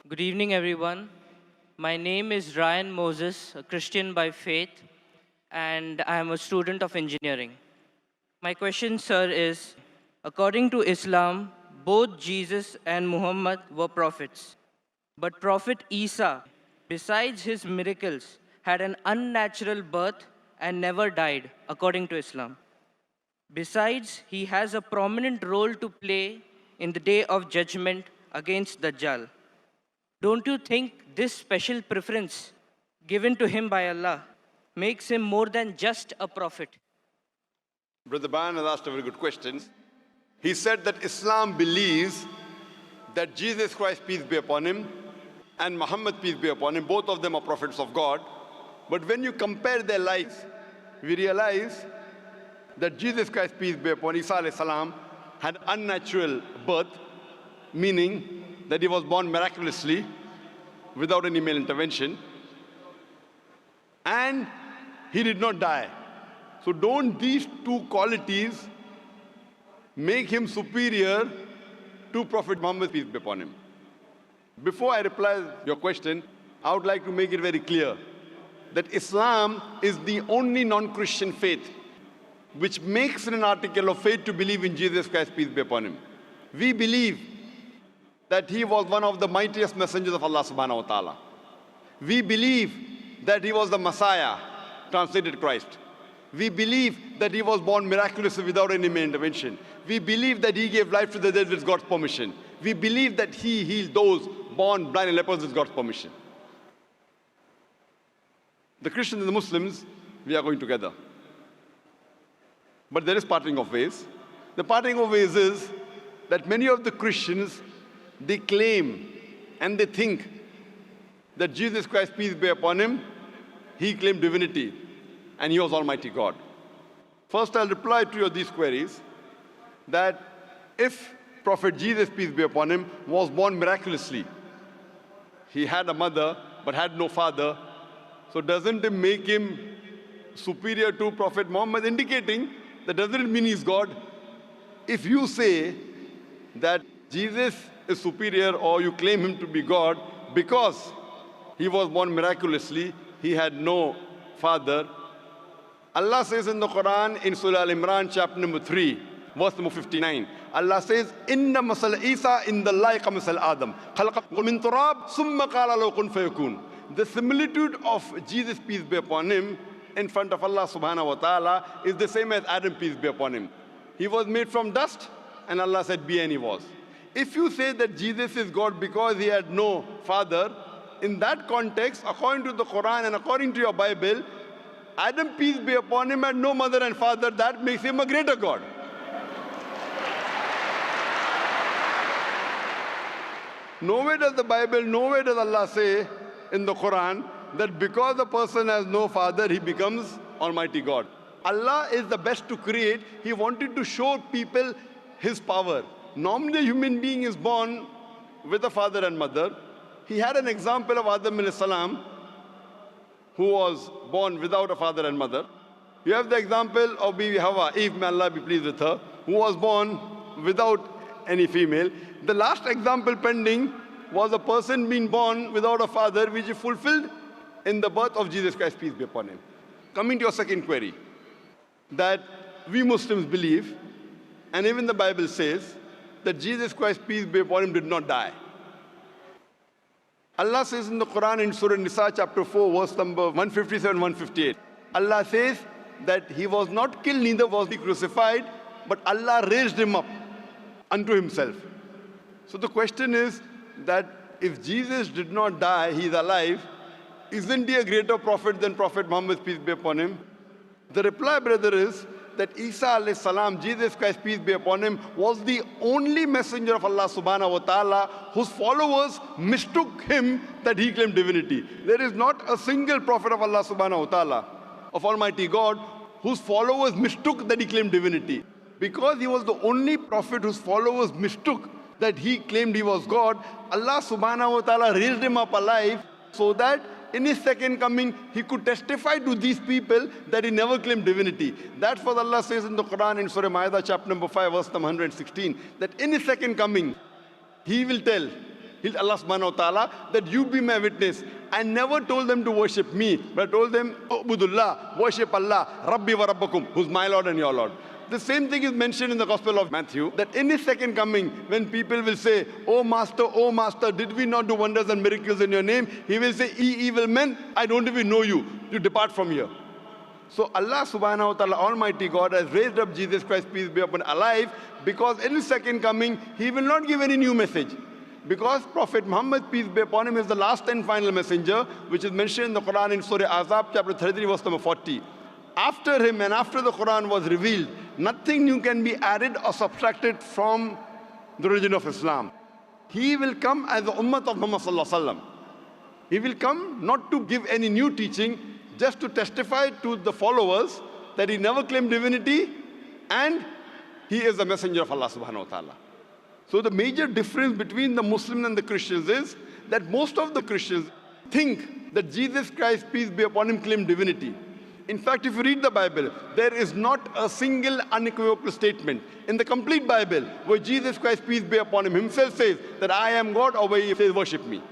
Good evening, everyone. My name is Ryan Moses, a Christian by faith, and I am a student of engineering. My question, sir, is according to Islam, both Jesus and Muhammad were prophets. But Prophet Isa, besides his miracles, had an unnatural birth and never died, according to Islam. Besides, he has a prominent role to play in the day of judgment against Dajjal. Don't you think this special preference given to him by Allah makes him more than just a prophet? Brother Bayan has asked a very good question. He said that Islam believes that Jesus Christ, peace be upon him, and Muhammad, peace be upon him, both of them are prophets of God. But when you compare their lives, we realize that Jesus Christ, peace be upon Isa alayhi salam, had unnatural birth, meaning that he was born miraculously without any male intervention, and he did not die. So don't these two qualities make him superior to Prophet Muhammad, peace be upon him? Before I reply your question, I would like to make it very clear that Islam is the only non-Christian faith which makes it an article of faith to believe in Jesus Christ, peace be upon him. We believe that he was one of the mightiest messengers of Allah subhanahu wa ta'ala. We believe that he was the Messiah, translated Christ. We believe that he was born miraculously without any male intervention. We believe that he gave life to the dead with God's permission. We believe that he healed those born blind and lepers with God's permission. The Christians and the Muslims, we are going together. But there is parting of ways. The parting of ways is that many of the Christians, they claim and they think that Jesus Christ, peace be upon him, he claimed divinity and he was Almighty God. First, I'll reply to these queries that if Prophet Jesus, peace be upon him, was born miraculously, he had a mother but had no father, so doesn't it make him superior to Prophet Muhammad, indicating that doesn't mean he's God? If you say that Jesus is superior or you claim him to be God because he was born miraculously, he had no father. Allah says in the Quran, in Surah Al-Imran, chapter number 3, verse number 59, Allah says, Inna masal Isa in the like masal Adam. Khalaqakum min turab, summa qala lahu kun fayakun. The similitude of Jesus, peace be upon him, in front of Allah subhanahu wa ta'ala is the same as Adam, peace be upon him. He was made from dust, and Allah said, be, and he was. If you say that Jesus is God because he had no father, in that context, according to the Quran and according to your Bible, Adam, peace be upon him, had no mother and father. That makes him a greater God. Nowhere does the Bible, nowhere does Allah say in the Quran that because the person has no father, he becomes Almighty God. Allah is the best to create. He wanted to show people his power. Normally, a human being is born with a father and mother. He had an example of Adam alayhi salam, who was born without a father and mother. You have the example of Bibi Hawa, Eve, may Allah be pleased with her, who was born without any female. The last example pending was a person being born without a father, which is fulfilled in the birth of Jesus Christ, peace be upon him. Coming to your second query, that we Muslims believe, and even the Bible says, that Jesus Christ, peace be upon him, did not die. Allah says in the Quran in Surah Nisa chapter 4, verse number 157, 158, Allah says that he was not killed, neither was he crucified, but Allah raised him up unto himself. So the question is that if Jesus did not die, he is alive, isn't he a greater prophet than Prophet Muhammad, peace be upon him? The reply, brother, is that Isa alayhi salam, Jesus Christ, peace be upon him, was the only messenger of Allah subhanahu wa ta'ala whose followers mistook him that he claimed divinity. There is not a single prophet of Allah subhanahu wa ta'ala, of Almighty God, whose followers mistook that he claimed divinity. Because he was the only prophet whose followers mistook that he claimed he was God, Allah subhanahu wa ta'ala raised him up alive so that in his second coming, he could testify to these people that he never claimed divinity. That's what Allah says in the Quran in Surah Ma'idah, chapter number 5, verse number 116, that in his second coming, he will tell He Allah subhanahu wa ta'ala that you be my witness. I never told them to worship me, but I told them, Ubudullah, worship Allah, Rabbi wa Rabbakum, who's my Lord and your Lord. The same thing is mentioned in the Gospel of Matthew, that in his second coming, when people will say, oh Master, did we not do wonders and miracles in your name? He will say, ye evil men, I don't even know you. You depart from here. So Allah subhanahu wa ta'ala, Almighty God, has raised up Jesus Christ, peace be upon him, alive, because in his second coming, he will not give any new message. Because Prophet Muhammad, peace be upon him, is the last and final messenger, which is mentioned in the Quran in Surah Azab, chapter 33, verse number 40. After him and after the Quran was revealed, nothing new can be added or subtracted from the religion of Islam. He will come as the ummah of Muhammad sallallahu alaihi wasallam. He will come not to give any new teaching, just to testify to the followers that he never claimed divinity and he is the messenger of Allah subhanahu wa ta'ala. So the major difference between the Muslims and the Christians is that most of the Christians think that Jesus Christ, peace be upon him, claimed divinity. In fact, if you read the Bible, there is not a single unequivocal statement in the complete Bible where Jesus Christ, peace be upon him, himself says that I am God, or where he says worship me.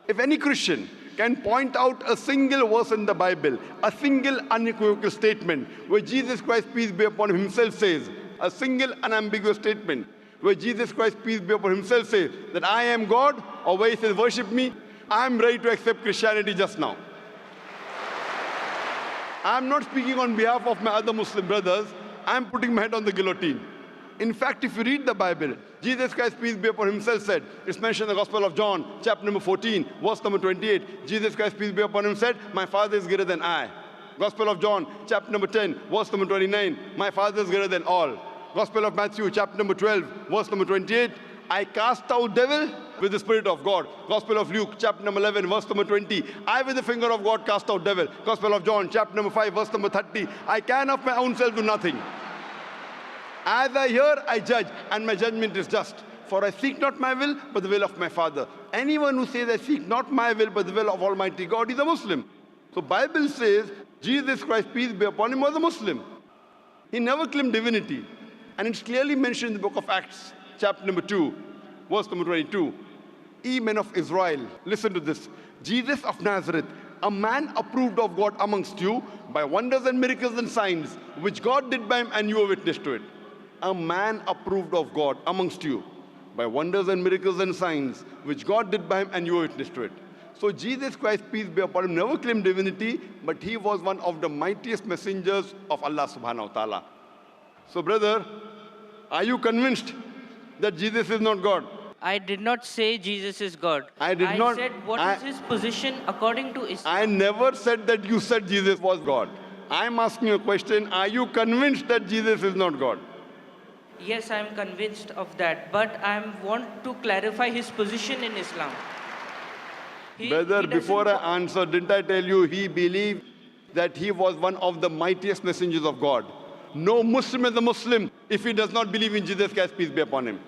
If any Christian can point out a single verse in the Bible, a single unequivocal statement where Jesus Christ, peace be upon him, himself says, a single unambiguous statement where Jesus Christ, peace be upon him, himself says that I am God, or where he says worship me, I am ready to accept Christianity just now. I am not speaking on behalf of my other Muslim brothers. I am putting my head on the guillotine. In fact, if you read the Bible, Jesus Christ, peace be upon him, himself said, it's mentioned in the Gospel of John, chapter number 14, verse number 28. Jesus Christ, peace be upon him, said, my Father is greater than I. Gospel of John, chapter number 10, verse number 29, my Father is greater than all. Gospel of Matthew, chapter number 12, verse number 28, I cast out devil with the Spirit of God. Gospel of Luke, chapter number 11, verse number 20, I with the finger of God cast out devil. Gospel of John, chapter number 5, verse number 30, I can of my own self do nothing. As I hear, I judge, and my judgment is just. For I seek not my will, but the will of my Father. Anyone who says, I seek not my will, but the will of Almighty God, is a Muslim. So Bible says, Jesus Christ, peace be upon him, was a Muslim. He never claimed divinity. And it's clearly mentioned in the book of Acts, chapter number 2, verse number 22. Ye men of Israel, listen to this. Jesus of Nazareth, a man approved of God amongst you by wonders and miracles and signs, which God did by him, and you were witness to it. A man approved of God amongst you by wonders and miracles and signs, which God did by him, and you were witness to it. So Jesus Christ, peace be upon him, never claimed divinity, but he was one of the mightiest messengers of Allah subhanahu wa ta'ala. So brother, are you convinced that Jesus is not God? I did not say Jesus is God. I said what is his position according to Islam. I never said that you said Jesus was God. I'm asking you a question. Are you convinced that Jesus is not God? Yes, I am convinced of that, but I want to clarify his position in Islam. Brother, before I answer, didn't I tell you he believed that he was one of the mightiest messengers of God? No Muslim is a Muslim if he does not believe in Jesus Christ, peace be upon him.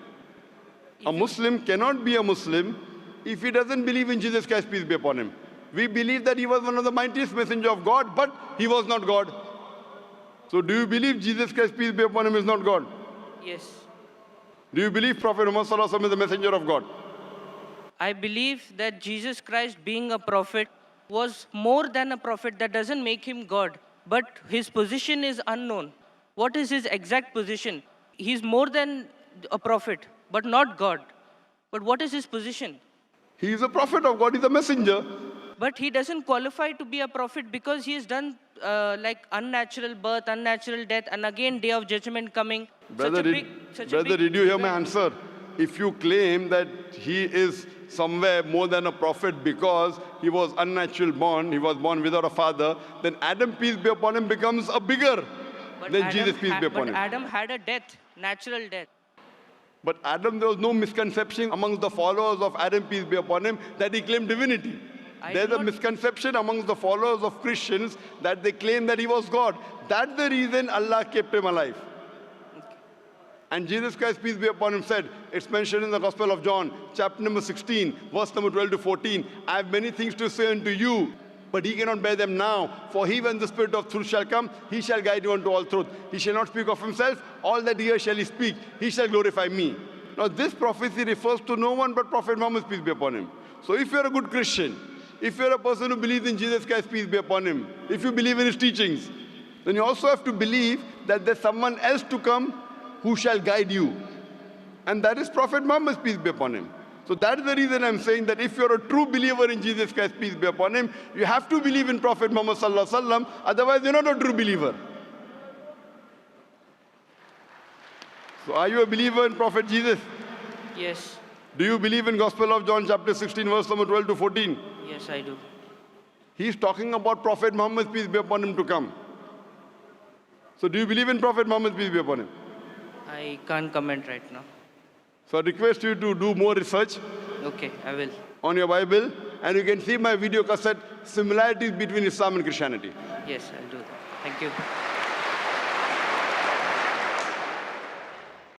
A Muslim cannot be a Muslim if he doesn't believe in Jesus Christ, peace be upon him. We believe that he was one of the mightiest messengers of God, but he was not God. So do you believe Jesus Christ, peace be upon him, is not God? Yes. Do you believe Prophet Muhammad sallallahu alaihi wasallam is the messenger of God? I believe that Jesus Christ, being a prophet, was more than a prophet. That doesn't make him God, but his position is unknown. What is his exact position? He's more than a prophet, but not God. But what is his position? He is a prophet of God, he's a messenger. But he doesn't qualify to be a prophet because he has done like unnatural birth, unnatural death, and again day of judgment coming. Brother, did you hear my answer? If you claim that he is somewhere more than a prophet because he was unnatural born, he was born without a father, then Adam, peace be upon him, becomes a bigger than Jesus, peace be upon him. But Adam had a death, natural death. But Adam, there was no misconception amongst the followers of Adam, peace be upon him, that he claimed divinity. There's a misconception amongst the followers of Christians that they claim that he was God. That's the reason Allah kept him alive. And Jesus Christ, peace be upon him, said, it's mentioned in the Gospel of John, chapter number 16, verse number 12 to 14, I have many things to say unto you, but he cannot bear them now. For he, when the Spirit of truth shall come, he shall guide you unto all truth. He shall not speak of himself. All that he hears shall he speak. He shall glorify me. Now this prophecy refers to no one but Prophet Muhammad, peace be upon him. So if you're a good Christian, if you're a person who believes in Jesus Christ, peace be upon him, if you believe in his teachings, then you also have to believe that there's someone else to come who shall guide you. And that is Prophet Muhammad, peace be upon him. So that is the reason I'm saying that if you're a true believer in Jesus Christ, peace be upon him, you have to believe in Prophet Muhammad sallallahu alaihi wasallam, otherwise you're not a true believer. So are you a believer in Prophet Jesus? Yes. Do you believe in Gospel of John chapter 16 verse number 12 to 14? Yes, I do. He's talking about Prophet Muhammad, peace be upon him, to come. So do you believe in Prophet Muhammad, peace be upon him? I can't comment right now. So I request you to do more research Okay, I will. on your Bible, and you can see my video cassette, similarities between Islam and Christianity. Yes, I'll do that. Thank you.